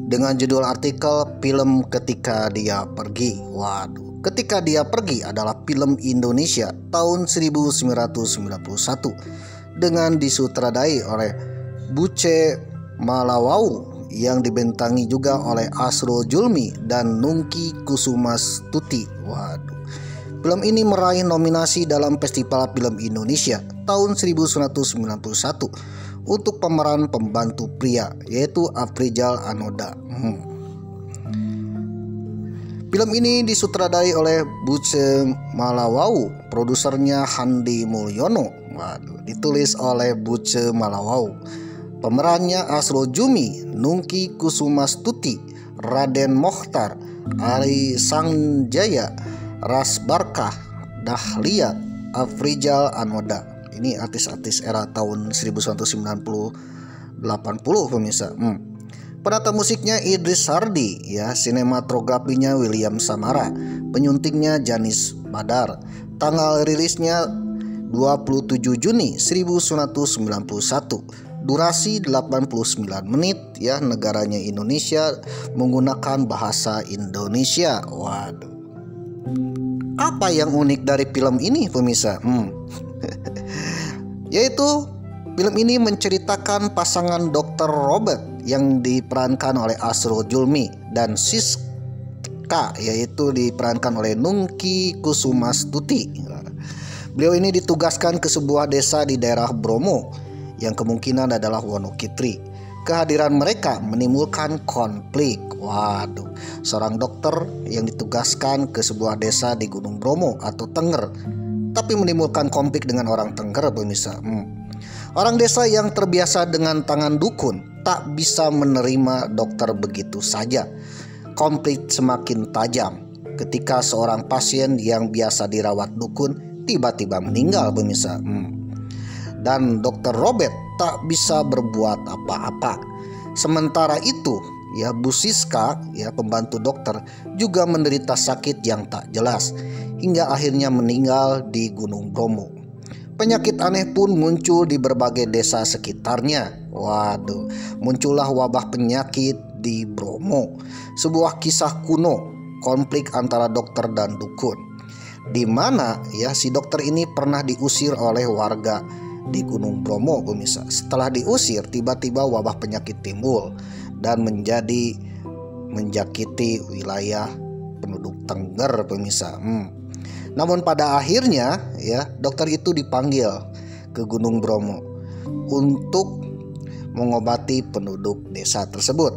dengan judul artikel film Ketika Dia Pergi. Waduh, Ketika Dia Pergi adalah film Indonesia tahun 1991 dengan disutradai oleh Buce Malawau yang dibintangi juga oleh Asrul Julmi dan Nungki Kusumastuti. Waduh. Film ini meraih nominasi dalam Festival Film Indonesia tahun 1991 untuk pemeran pembantu pria, yaitu Afrizal Anoda. Film ini disutradai oleh Buce Malawau, produsernya Handi Mulyono. Waduh, ditulis oleh Buce Malawau. Pemerannya Asrul Jumi, Nungki Kusumastuti, Raden Mokhtar, Ali Sangjaya, Ras Barkah, Dahlia, Afrizal Anoda. Ini artis-artis era tahun 1990-80 pemirsa. Penata musiknya Idris Sardi ya, sinematografinya William Samara, penyuntingnya Janis Badar. Tanggal rilisnya 27 Juni 1991. Durasi 89 menit ya, negaranya Indonesia, menggunakan bahasa Indonesia. Waduh. Apa yang unik dari film ini pemirsa? Yaitu film ini menceritakan pasangan Dr. Robert yang diperankan oleh Asrul Julmi dan Siska yaitu diperankan oleh Nungki Kusumastuti. Beliau ini ditugaskan ke sebuah desa di daerah Bromo yang kemungkinan adalah Wonokitri. Kehadiran mereka menimbulkan konflik. Waduh, seorang dokter yang ditugaskan ke sebuah desa di Gunung Bromo atau Tengger, tapi menimbulkan konflik dengan orang Tengger pemirsa. Orang desa yang terbiasa dengan tangan dukun tak bisa menerima dokter begitu saja. Konflik semakin tajam ketika seorang pasien yang biasa dirawat dukun tiba-tiba meninggal pemirsa. Dan Dr. Robert tak bisa berbuat apa-apa. Sementara itu ya, Bu Siska ya, pembantu dokter, juga menderita sakit yang tak jelas hingga akhirnya meninggal di Gunung Bromo. Penyakit aneh pun muncul di berbagai desa sekitarnya. Waduh, muncullah wabah penyakit di Bromo. Sebuah kisah kuno, konflik antara dokter dan dukun, di mana ya si dokter ini pernah diusir oleh warga di Gunung Bromo pemirsa. Setelah diusir, tiba-tiba wabah penyakit timbul dan menjakiti wilayah penduduk Tengger pemirsa. Namun pada akhirnya ya dokter itu dipanggil ke Gunung Bromo untuk mengobati penduduk desa tersebut.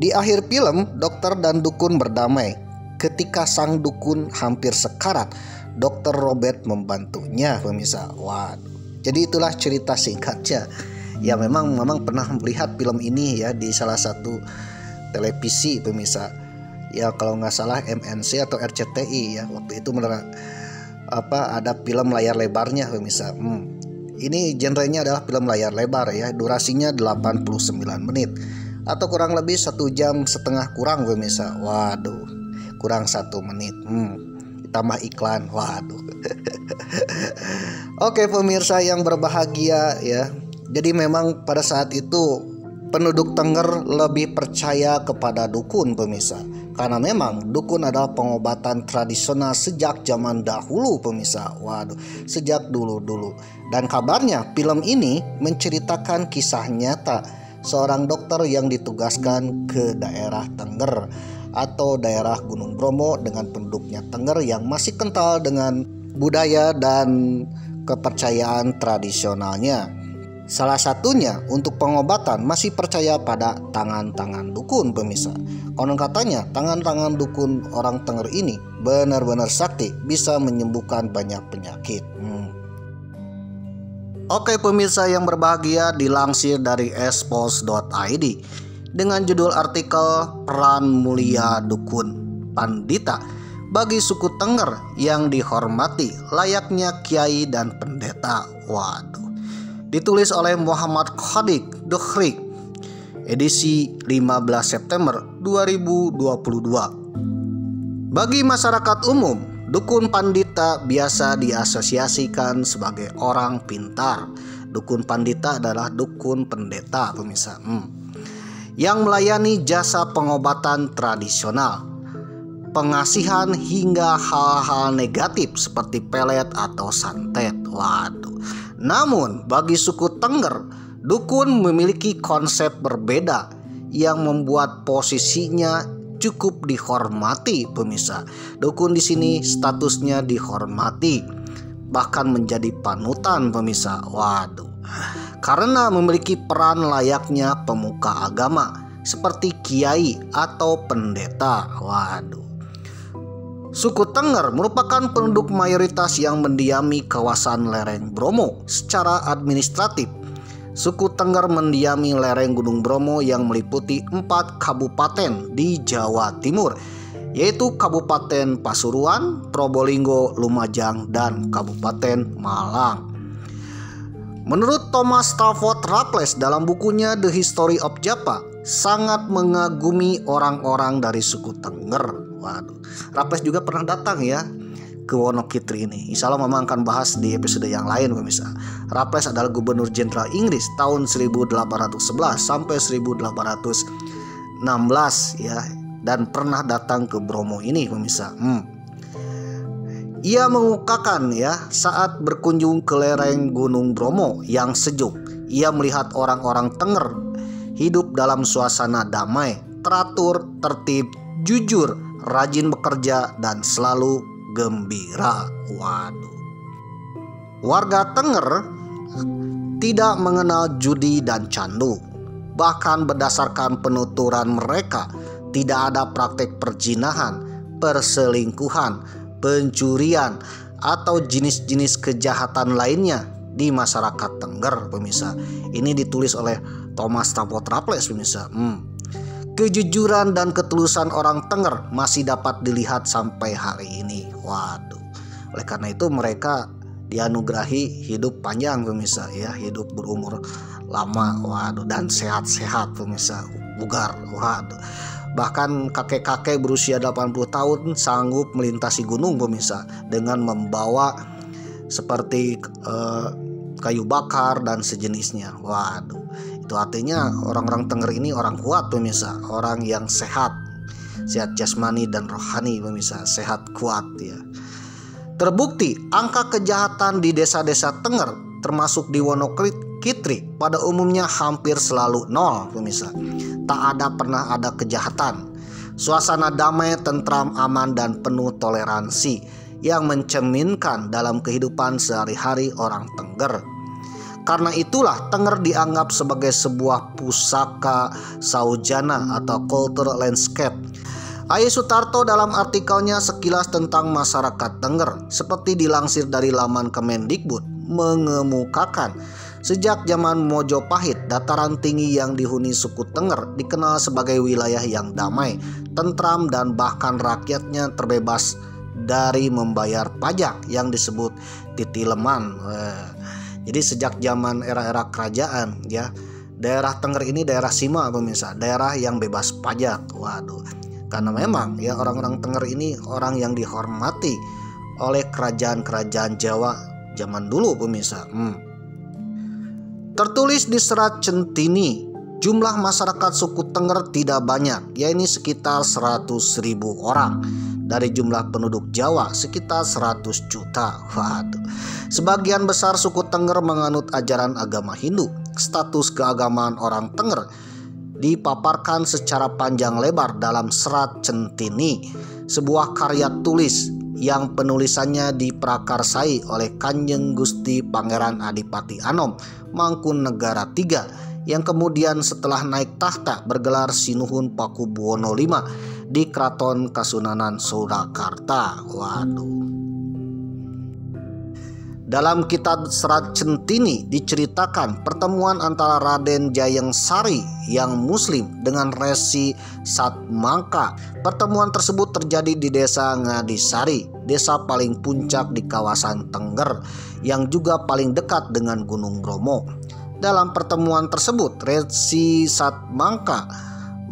Di akhir film, dokter dan dukun berdamai. Ketika sang dukun hampir sekarat, Dokter Robert membantunya, pemirsa. Waduh. Jadi itulah cerita singkatnya. Ya memang pernah melihat film ini ya di salah satu televisi, pemirsa. Ya kalau nggak salah MNC atau RCTI ya, waktu itu ada film layar lebarnya, pemirsa. Ini genrenya adalah film layar lebar ya, durasinya 89 menit atau kurang lebih 1 jam setengah kurang, pemirsa. Waduh, kurang 1 menit. Tambah iklan, waduh. Oke, pemirsa yang berbahagia ya. Jadi memang pada saat itu penduduk Tengger lebih percaya kepada dukun, pemirsa. Karena memang dukun adalah pengobatan tradisional sejak zaman dahulu, pemirsa. Waduh, sejak dulu-dulu. Dan kabarnya film ini menceritakan kisah nyata seorang dokter yang ditugaskan ke daerah Tengger atau daerah Gunung Bromo dengan penduduknya Tengger yang masih kental dengan budaya dan kepercayaan tradisionalnya. Salah satunya untuk pengobatan masih percaya pada tangan-tangan dukun, pemirsa. Konon katanya tangan-tangan dukun orang Tengger ini benar-benar sakti, bisa menyembuhkan banyak penyakit. Oke, pemirsa yang berbahagia, dilansir dari espos.id dengan judul artikel Peran Mulia Dukun Pandita bagi suku Tengger yang dihormati layaknya kiai dan pendeta. Waduh. Ditulis oleh Muhammad Khadik Dukhrik, edisi 15 September 2022. Bagi masyarakat umum, dukun pandita biasa diasosiasikan sebagai orang pintar. Dukun pandita adalah dukun pendeta, pemirsa, yang melayani jasa pengobatan tradisional, pengasihan hingga hal-hal negatif seperti pelet atau santet. Waduh. Namun bagi suku Tengger, dukun memiliki konsep berbeda yang membuat posisinya cukup dihormati, pemirsa. Dukun di sini statusnya dihormati, bahkan menjadi panutan, pemirsa. Waduh. Karena memiliki peran layaknya pemuka agama seperti kiai atau pendeta. Waduh. Suku Tengger merupakan penduduk mayoritas yang mendiami kawasan lereng Bromo. Secara administratif, suku Tengger mendiami lereng Gunung Bromo yang meliputi 4 kabupaten di Jawa Timur, yaitu Kabupaten Pasuruan, Probolinggo, Lumajang, dan Kabupaten Malang. Menurut Thomas Stafford Raffles dalam bukunya The History of Java, sangat mengagumi orang-orang dari suku Tengger. Waduh, Raffles juga pernah datang ya ke Wonokitri ini. Insya Allah Mama akan bahas di episode yang lain, pemirsa. Raffles adalah gubernur jenderal Inggris tahun 1811 sampai 1816 ya, dan pernah datang ke Bromo ini, pemirsa. Ia mengungkapkan ya, saat berkunjung ke lereng Gunung Bromo yang sejuk, ia melihat orang-orang Tengger hidup dalam suasana damai, teratur, tertib, jujur, rajin bekerja, dan selalu gembira. Waduh. Warga Tengger tidak mengenal judi dan candu. Bahkan berdasarkan penuturan mereka, tidak ada praktek perzinahan, perselingkuhan, pencurian, atau jenis-jenis kejahatan lainnya di masyarakat Tengger, pemirsa. Ini ditulis oleh Thomas Stafford Raffles, pemirsa. Kejujuran dan ketulusan orang Tengger masih dapat dilihat sampai hari ini. Waduh. Oleh karena itu mereka dianugerahi hidup panjang, pemirsa ya, hidup berumur lama. Waduh, dan sehat-sehat, pemirsa, bugar. Waduh. Bahkan kakek-kakek berusia 80 tahun sanggup melintasi gunung, pemirsa, dengan membawa seperti kayu bakar dan sejenisnya. Waduh. Itu artinya orang-orang Tengger ini orang kuat, pemirsa, orang yang sehat jasmani dan rohani, pemirsa, sehat kuat ya. Terbukti angka kejahatan di desa-desa Tengger termasuk di Wonokitri pada umumnya hampir selalu nol, pemirsa. Tak pernah ada kejahatan. Suasana damai, tentram, aman, dan penuh toleransi yang mencerminkan dalam kehidupan sehari-hari orang Tengger. Karena itulah Tenger dianggap sebagai sebuah pusaka saujana atau cultural landscape. Aye Sutarto dalam artikelnya Sekilas Tentang Masyarakat Tenger, seperti dilansir dari laman Kemendikbud, mengemukakan sejak zaman Mojopahit, dataran tinggi yang dihuni suku Tenger dikenal sebagai wilayah yang damai, tentram, dan bahkan rakyatnya terbebas dari membayar pajak yang disebut titileman. Jadi sejak zaman era-era kerajaan ya, daerah Tenger ini daerah Sima pemirsa, daerah yang bebas pajak. Waduh, karena memang ya orang-orang Tenger ini orang yang dihormati oleh kerajaan-kerajaan Jawa zaman dulu pemirsa. Tertulis di Serat Centini, jumlah masyarakat suku Tenger tidak banyak, yaitu sekitar 100.000 orang. Dari jumlah penduduk Jawa sekitar 100 juta. Waduh. Sebagian besar suku Tenger menganut ajaran agama Hindu. Status keagamaan orang Tenger dipaparkan secara panjang lebar dalam Serat Centini, sebuah karya tulis yang penulisannya diprakarsai oleh Kanjeng Gusti Pangeran Adipati Anom Mangkunegara III, yang kemudian setelah naik tahta bergelar Sinuhun Pakubuwono V di Kraton Kasunanan Surakarta. Waduh. Dalam kitab Serat Centini diceritakan pertemuan antara Raden Jayeng Sari yang muslim dengan Resi Satmangka. Pertemuan tersebut terjadi di desa Ngadisari, desa paling puncak di kawasan Tenger yang juga paling dekat dengan Gunung Bromo. Dalam pertemuan tersebut, Resi Satmangka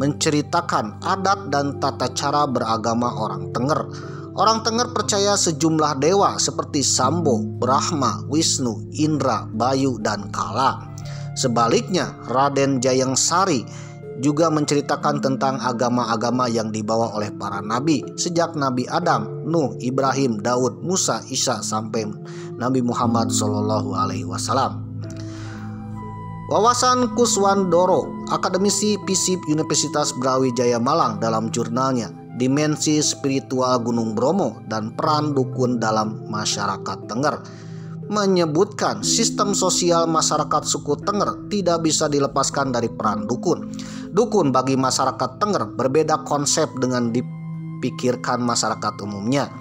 menceritakan adat dan tata cara beragama orang Tenger. Orang Tenger percaya sejumlah dewa seperti Sambo, Brahma, Wisnu, Indra, Bayu, dan Kala. Sebaliknya, Raden Jayeng Sari juga menceritakan tentang agama-agama yang dibawa oleh para nabi sejak Nabi Adam, Nuh, Ibrahim, Daud, Musa, Isa sampai Nabi Muhammad SAW. Wawasan Kuswandoro, akademisi FISIP Universitas Brawijaya Malang, dalam jurnalnya Dimensi Spiritual Gunung Bromo dan Peran Dukun dalam Masyarakat Tenger, menyebutkan sistem sosial masyarakat suku Tenger tidak bisa dilepaskan dari peran dukun. Dukun bagi masyarakat Tenger berbeda konsep dengan dipikirkan masyarakat umumnya.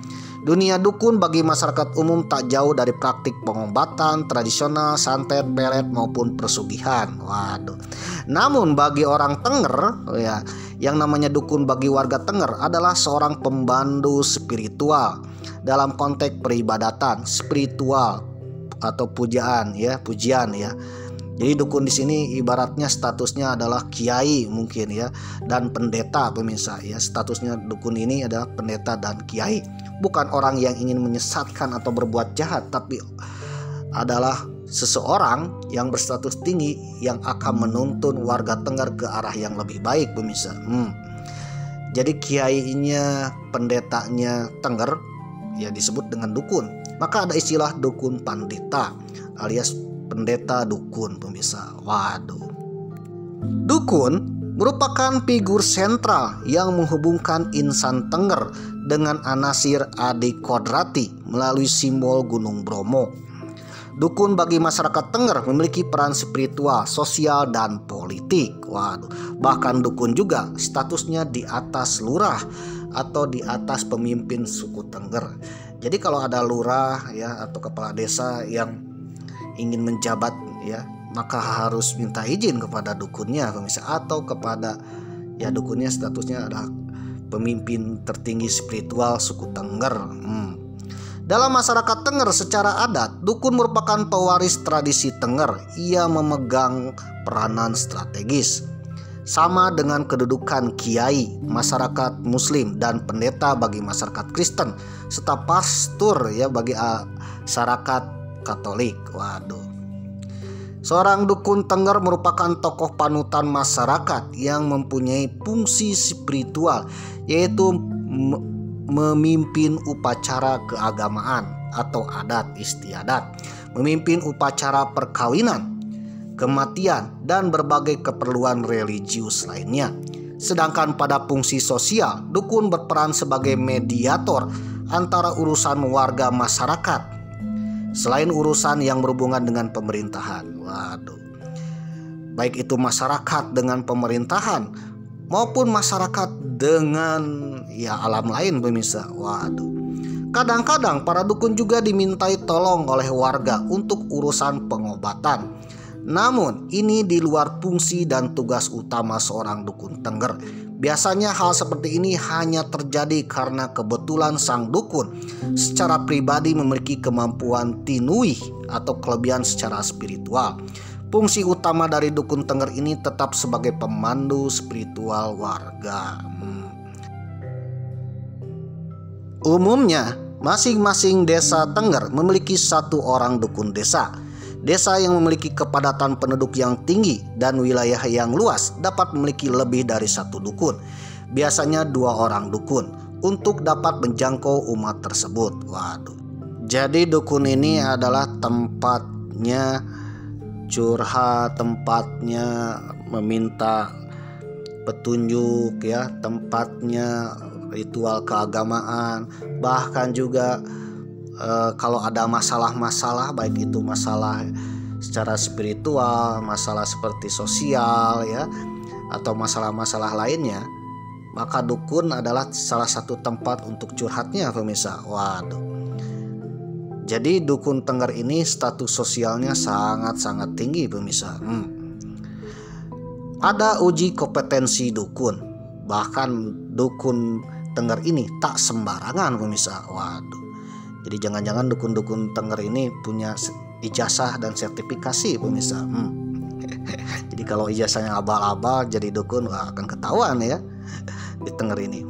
Dunia dukun bagi masyarakat umum tak jauh dari praktik pengobatan tradisional, santet, pelet maupun persugihan. Waduh. Namun bagi orang Tenger ya, yang namanya dukun bagi warga Tenger adalah seorang pembantu spiritual dalam konteks peribadatan spiritual atau pujian ya. Jadi dukun di sini ibaratnya statusnya adalah kiai mungkin ya, dan pendeta pemirsa ya. Statusnya dukun ini adalah pendeta dan kiai. Bukan orang yang ingin menyesatkan atau berbuat jahat, tapi adalah seseorang yang berstatus tinggi yang akan menuntun warga Tenger ke arah yang lebih baik pemirsa. Jadi kiainya, pendetanya Tenger ya disebut dengan dukun. Maka ada istilah dukun pandita alias pendeta dukun pemirsa. Waduh. Dukun merupakan figur sentral yang menghubungkan insan Tenger dengan Anasir Adi Kodrati melalui simbol Gunung Bromo. Dukun bagi masyarakat Tenger memiliki peran spiritual, sosial, dan politik. Waduh. Bahkan dukun juga statusnya di atas lurah atau di atas pemimpin suku Tenger. Jadi kalau ada lurah ya atau kepala desa yang ingin menjabat ya, maka harus minta izin kepada dukunnya pemirsa, atau kepada ya dukunnya statusnya adalah pemimpin tertinggi spiritual suku Tenger. Dalam masyarakat Tenger secara adat, dukun merupakan pewaris tradisi Tenger. Ia memegang peranan strategis sama dengan kedudukan kiai masyarakat Muslim dan pendeta bagi masyarakat Kristen, serta pastor ya bagi masyarakat Katolik. Waduh. Seorang dukun Tenger merupakan tokoh panutan masyarakat yang mempunyai fungsi spiritual, yaitu memimpin upacara keagamaan atau adat istiadat, memimpin upacara perkawinan, kematian, dan berbagai keperluan religius lainnya. Sedangkan pada fungsi sosial, dukun berperan sebagai mediator antara urusan warga masyarakat selain urusan yang berhubungan dengan pemerintahan. Waduh. Baik itu masyarakat dengan pemerintahan maupun masyarakat dengan alam lain pemirsa. Waduh. Kadang-kadang para dukun juga dimintai tolong oleh warga untuk urusan pengobatan. Namun ini di luar fungsi dan tugas utama seorang dukun tengger. Biasanya hal seperti ini hanya terjadi karena kebetulan sang dukun secara pribadi memiliki kemampuan tinuih atau kelebihan secara spiritual. Fungsi utama dari dukun tengger ini tetap sebagai pemandu spiritual warga. Umumnya, masing-masing desa tengger memiliki satu orang dukun desa. Desa yang memiliki kepadatan penduduk yang tinggi dan wilayah yang luas dapat memiliki lebih dari satu dukun. Biasanya 2 orang dukun untuk dapat menjangkau umat tersebut. Waduh. Jadi dukun ini adalah tempatnya curhat, tempatnya meminta petunjuk tempatnya ritual keagamaan, bahkan juga kalau ada masalah-masalah, baik itu masalah secara spiritual, masalah seperti sosial atau masalah-masalah lainnya, maka dukun adalah salah satu tempat untuk curhatnya pemirsa. Waduh. Jadi dukun tengger ini status sosialnya sangat-sangat tinggi pemirsa. Ada uji kompetensi dukun. Bahkan dukun tengger ini tak sembarangan pemirsa. Waduh. Jadi jangan-jangan dukun-dukun tengger ini punya ijazah dan sertifikasi pemirsa. Jadi kalau ijazahnya abal-abal jadi dukun akan ketahuan di tengger ini.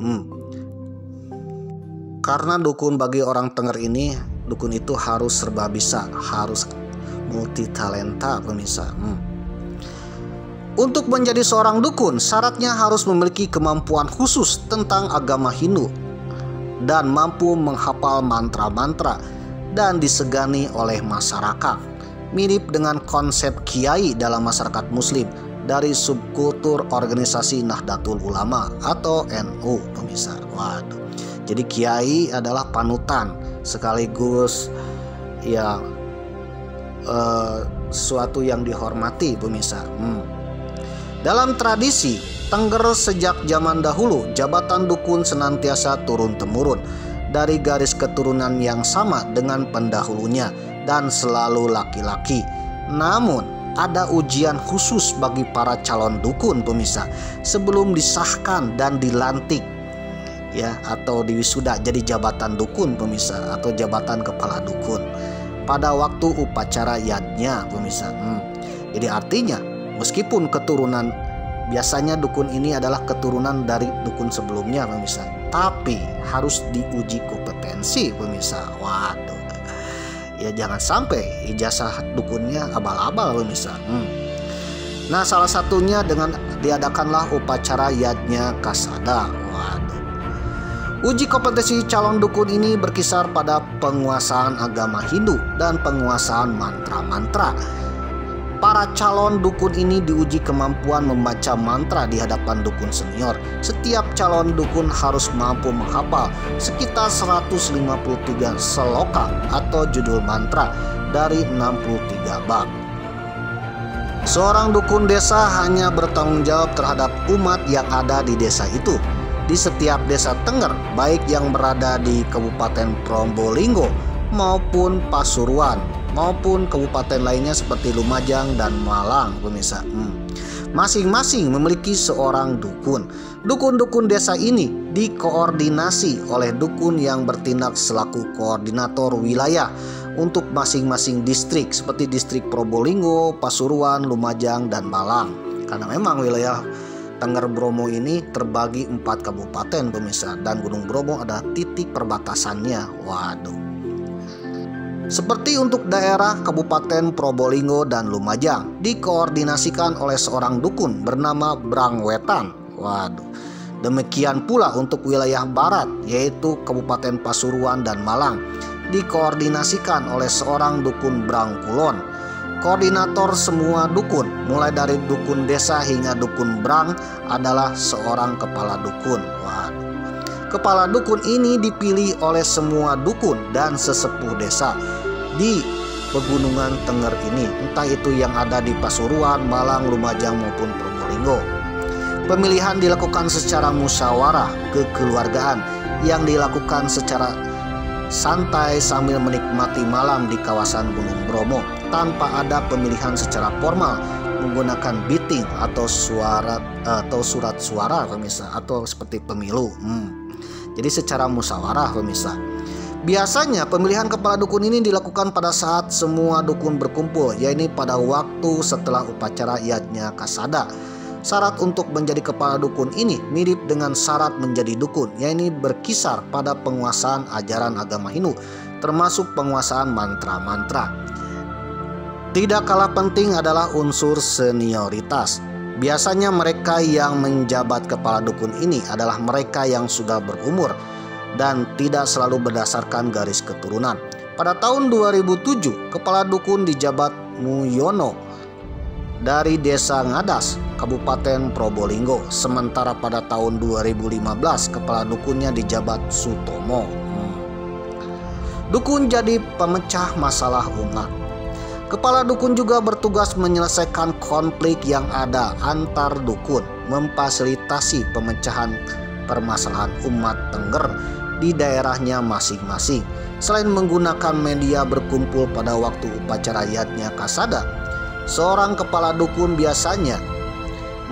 Karena dukun bagi orang tengger ini, dukun itu harus serba bisa, harus multi talenta pemirsa. Untuk menjadi seorang dukun, syaratnya harus memiliki kemampuan khusus tentang agama Hindu dan mampu menghafal mantra-mantra dan disegani oleh masyarakat. Mirip dengan konsep kiai dalam masyarakat muslim dari subkultur organisasi Nahdlatul Ulama atau NU pemirsa. Waduh. Jadi kiai adalah panutan sekaligus sesuatu yang dihormati pemirsa. Dalam tradisi Tengger sejak zaman dahulu, jabatan dukun senantiasa turun-temurun dari garis keturunan yang sama dengan pendahulunya dan selalu laki-laki. Namun, ada ujian khusus bagi para calon dukun pemirsa sebelum disahkan dan dilantik atau diwisuda jadi jabatan dukun pemirsa atau jabatan kepala dukun pada waktu upacara yadnya pemirsa. Jadi artinya meskipun keturunan biasanya dukun ini adalah keturunan dari dukun sebelumnya pemirsa, tapi harus diuji kompetensi pemirsa. Waduh. Jangan sampai ijazah dukunnya abal-abal pemirsa. Nah, salah satunya dengan diadakanlah upacara yadnya kasada. Waduh. Uji kompetensi calon dukun ini berkisar pada penguasaan agama Hindu dan penguasaan mantra-mantra. Para calon dukun ini diuji kemampuan membaca mantra di hadapan dukun senior. Setiap calon dukun harus mampu menghafal sekitar 153 seloka atau judul mantra dari 63 bab. Seorang dukun desa hanya bertanggung jawab terhadap umat yang ada di desa itu. Di setiap desa Tengger, baik yang berada di Kabupaten Probolinggo maupun Pasuruan maupun kabupaten lainnya seperti Lumajang dan Malang pemirsa. Masing-masing memiliki seorang dukun. Dukun-dukun desa ini dikoordinasi oleh dukun yang bertindak selaku koordinator wilayah untuk masing-masing distrik seperti distrik Probolinggo, Pasuruan, Lumajang, dan Malang. Karena memang wilayah Tengger Bromo ini terbagi 4 kabupaten pemirsa, dan Gunung Bromo ada titik perbatasannya. Waduh. Seperti untuk daerah Kabupaten Probolinggo dan Lumajang dikoordinasikan oleh seorang dukun bernama Brangwetan. Waduh. Demikian pula untuk wilayah barat yaitu Kabupaten Pasuruan dan Malang dikoordinasikan oleh seorang dukun Brangkulon. Koordinator semua dukun mulai dari dukun desa hingga dukun Brang adalah seorang kepala dukun. Waduh. Kepala dukun ini dipilih oleh semua dukun dan sesepuh desa. di pegunungan Tengger ini, entah itu yang ada di Pasuruan, Malang, Lumajang maupun Probolinggo. Pemilihan dilakukan secara musyawarah kekeluargaan yang dilakukan secara santai sambil menikmati malam di kawasan Gunung Bromo tanpa ada pemilihan secara formal menggunakan biting atau surat suara pemirsa, atau seperti pemilu. Jadi secara musyawarah pemirsa. Biasanya pemilihan kepala dukun ini dilakukan pada saat semua dukun berkumpul, yaitu pada waktu setelah upacara yajna kasada. Syarat untuk menjadi kepala dukun ini mirip dengan syarat menjadi dukun, yaitu berkisar pada penguasaan ajaran agama Hindu, termasuk penguasaan mantra-mantra. Tidak kalah penting adalah unsur senioritas. Biasanya mereka yang menjabat kepala dukun ini adalah mereka yang sudah berumur dan tidak selalu berdasarkan garis keturunan. Pada tahun 2007, kepala dukun dijabat Muyono dari Desa Ngadas, Kabupaten Probolinggo. Sementara pada tahun 2015, kepala dukunnya dijabat Sutomo. Dukun jadi pemecah masalah umat. Kepala dukun juga bertugas menyelesaikan konflik yang ada antar dukun, memfasilitasi pemecahan permasalahan umat Tengger di daerahnya masing-masing. Selain menggunakan media berkumpul pada waktu upacara yajna kasada, seorang kepala dukun biasanya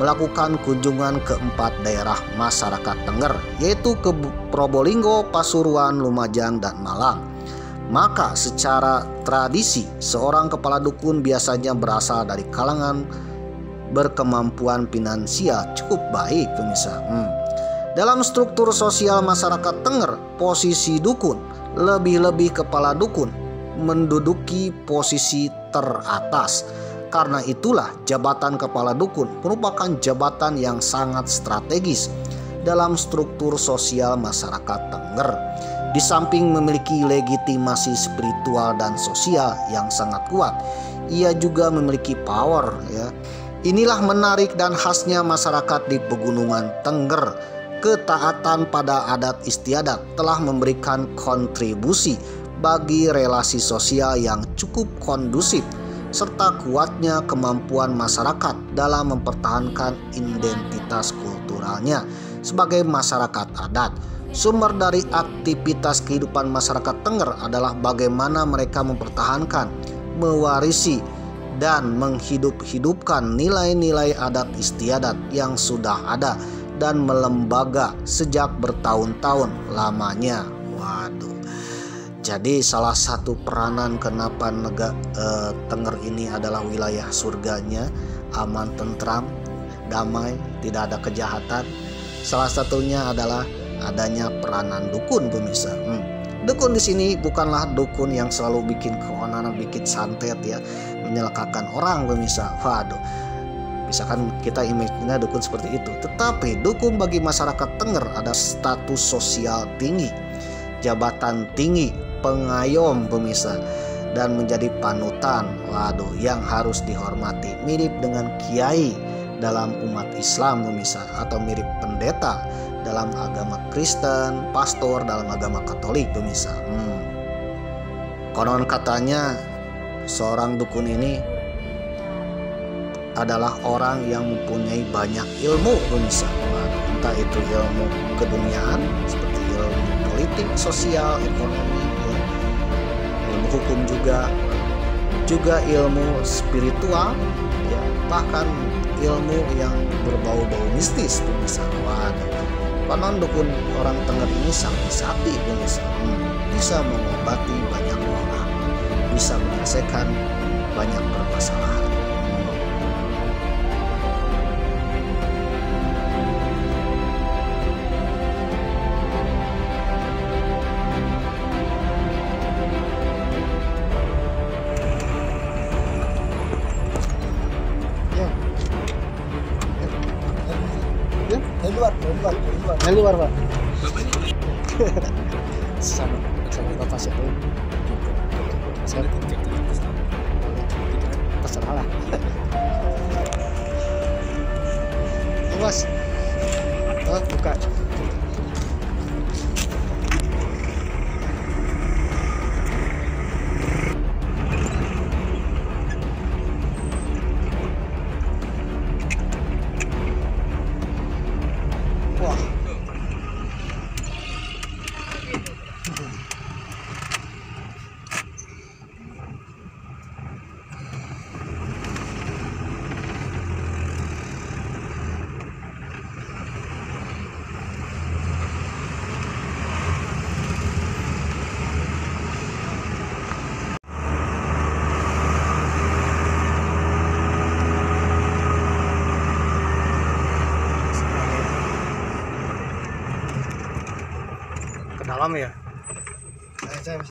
melakukan kunjungan ke 4 daerah masyarakat Tengger, yaitu ke Probolinggo, Pasuruan, Lumajang, dan Malang. Maka secara tradisi, seorang kepala dukun biasanya berasal dari kalangan berkemampuan finansial cukup baik pemirsa. Dalam struktur sosial masyarakat Tengger, posisi dukun, lebih-lebih kepala dukun, menduduki posisi teratas. Karena itulah jabatan kepala dukun merupakan jabatan yang sangat strategis dalam struktur sosial masyarakat Tengger. Di samping memiliki legitimasi spiritual dan sosial yang sangat kuat, ia juga memiliki power ya. Inilah menarik dan khasnya masyarakat di Pegunungan Tengger. Ketaatan pada adat istiadat telah memberikan kontribusi bagi relasi sosial yang cukup kondusif serta kuatnya kemampuan masyarakat dalam mempertahankan identitas kulturalnya sebagai masyarakat adat. Sumber dari aktivitas kehidupan masyarakat Tengger adalah bagaimana mereka mempertahankan, mewarisi, dan menghidup-hidupkan nilai-nilai adat istiadat yang sudah ada dan melembaga sejak bertahun-tahun lamanya. Waduh. Jadi salah satu peranan kenapa Tengger ini adalah wilayah surganya, aman, tentram, damai, tidak ada kejahatan. Salah satunya adalah adanya peranan dukun pemirsa. Dukun di sini bukanlah dukun yang selalu bikin keonaran, bikin santet ya, menyelakakan orang pemirsa. Waduh. Misalkan kita image-nya dukun seperti itu. Tetapi dukun bagi masyarakat Tengger ada status sosial tinggi, jabatan tinggi, pengayom pemirsa, dan menjadi panutan. Waduh, yang harus dihormati. Mirip dengan kiai dalam umat Islam pemirsa, atau mirip pendeta dalam agama Kristen, pastor dalam agama Katolik pemirsa. Konon katanya seorang dukun ini adalah orang yang mempunyai banyak ilmu pemirsa. Entah itu ilmu keduniaan seperti ilmu politik, sosial, ekonomi, ilmu hukum juga ilmu spiritual, ya, bahkan ilmu yang berbau-bau mistis pemirsa. Waduh. Konon dukun orang Tengger ini sakti pemirsa, bisa mengobati banyak orang, bisa menyelesaikan banyak permasalahan. Dari luar Pak. Sama bapak siapa? Terserah lah. Bos. Oh, buka. malam ya. Saya